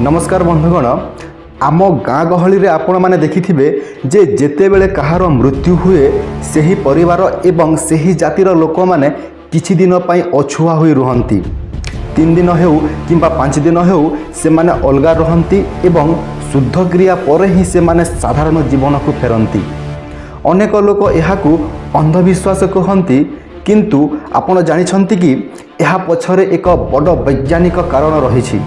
नमस्कार बंधुगण आम गाँ गहली रे आपण माने देखिथिबे जे जेतेबेले कहार मृत्यु हुए सेही परिवार एवं सेही जातिर लोक माने किछि दिन पई अछुआ होई रुहंती। 3 दिन हेउ किंबा 5 दिन हेउ से माने अलगा रहंती एवं शुद्ध क्रिया पर ही से माने साधारण जीवन को फेरंती। अनेक लोक एहाकू अंधविश्वास कहंती, किंतु आपण जानिछंती कि एहा पछरे एक बड़ वैज्ञानिक कारण रहिछि।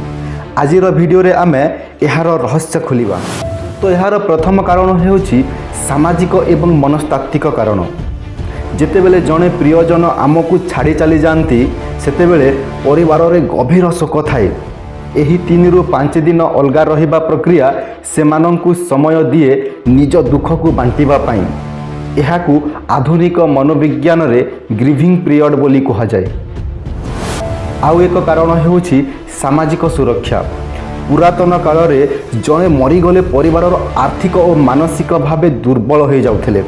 आजिर वीडियो रे आमे एहार रहस्य खोलिबा। तो एहार प्रथम कारण हेउछि सामाजिक एवं मनस्तात्विक कारण। जेतेबेले जने प्रियजन आमको छाड़ी चली जाती सेतेबेले परिवार रे गभीर शोक थाए। एही 3 रु 5 दिन अलगा रहिबा प्रक्रिया सेमानंकु समय दिए निज दुख को बांटिबा पाई। एहाकू आधुनिक मनोविज्ञान रे ग्रीविंग पीरियड बोली कहा जाए। आउ एक कारण हेउछि सामाजिक सुरक्षा। पुरातन काल रे जने मरीगले परिवार आर्थिक और मानसिक भावे दुर्बल हो जाउथिले।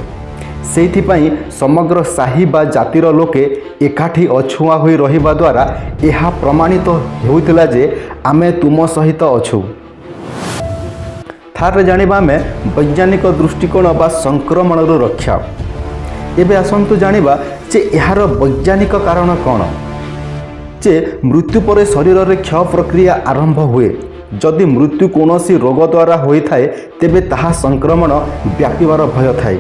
सेहिथिपाई समग्र साही बा जातिर लोके एकाठी अछुआ होई रहिबा द्वारा एहा प्रमाणित हेउथिला जे आमे तुम सहित अछु। थारे जानिबा में वैज्ञानिक दृष्टिकोण बा संक्रमण रक्षा। एबे आसंतु जानिबा जे एहार वैज्ञानिक कारण कौन। जे मृत्यु पर शरीर रे क्षय प्रक्रिया आरंभ हुए। जदि मृत्यु कोनोसी रोग द्वारा होई थाए तेबे ताहा संक्रमण व्यापीबार भय थाए।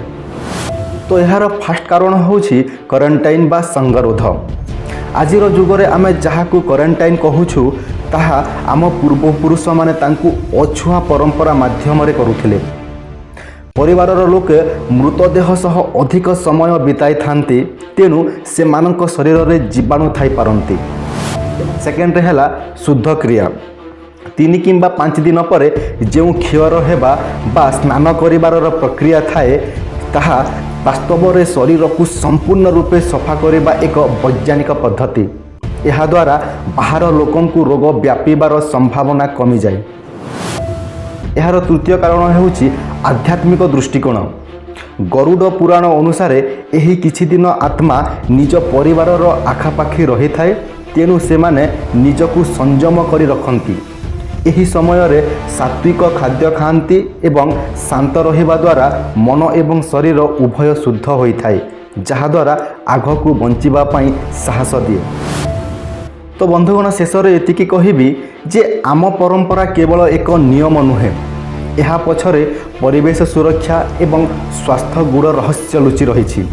तो एहार फास्ट कारण होछि क्वारंटाइन बा संगरोध। आजिर जुगरे आमे जाहाकू क्वारंटाइन कहूछु ताहा आम पूर्वपुरुष माने तांकू अछुआ परंपरा माध्यम रे करुथिले। परिवारर लोके मृतदेह सह अधिक समय बिताई थांती, तेणु से मानक शरीर रे जीवाणु थाई पारंती। सेकेंड हैला शुद्ध क्रिया। 3 किंबा 5 दिन पर जो क्षयर हेबा बा स्नान करिबार प्रक्रिया थाए ताहा वास्तव रे शरीर को संपूर्ण रूपे सफा करिबा एक वैज्ञानिक पद्धति। एहा द्वारा बाहर लोकन को रोग व्यापीबार संभावना कमी जाए। एहार तृतीय कारण हेउछि आध्यात्मिक दृष्टिकोण। गरुड़ पुराण अनुसार एही किछि दिन आत्मा निज परिवारर आखापाखी रही थाए, तेणु से माने निजकू संयम करी रखंती। एही समय रे सात्विक खाद्य खाती एवं शांत रहिबा द्वारा मन एवं शरीर उभय शुद्ध होई थाए, जहा द्वारा आगकू बंचिबा पाई साहस दिए। तो बंधुगण शेष रे एतिकी कहिबी जे आम परंपरा केवल एक नियम नुहे। एहा पछरे परिवेश सुरक्षा एवं स्वास्थ्य गुड़ रहस्य लुचि रही।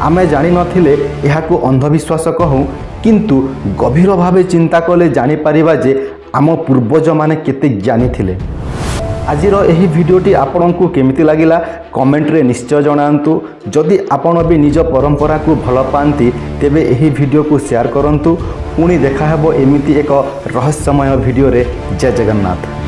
आमे जानि नथिले एहाकू अंधविश्वास कहूँ, किंतु गभीर भावे चिंता कले जानि परिबा जे आम पूर्वज माने केते ज्ञानी थिले। आजिर एही भिडियोटी आपनकू केमिति लागिला कमेंट रे निश्चय जणांतु। जदि आपण भी निज परंपरा को भल पाती तेबे एही भिडियो को शेयर करंतु। पुणी देखा हेबो एमिति एक रहस्यमय भिडियो रे। जय जगन्नाथ।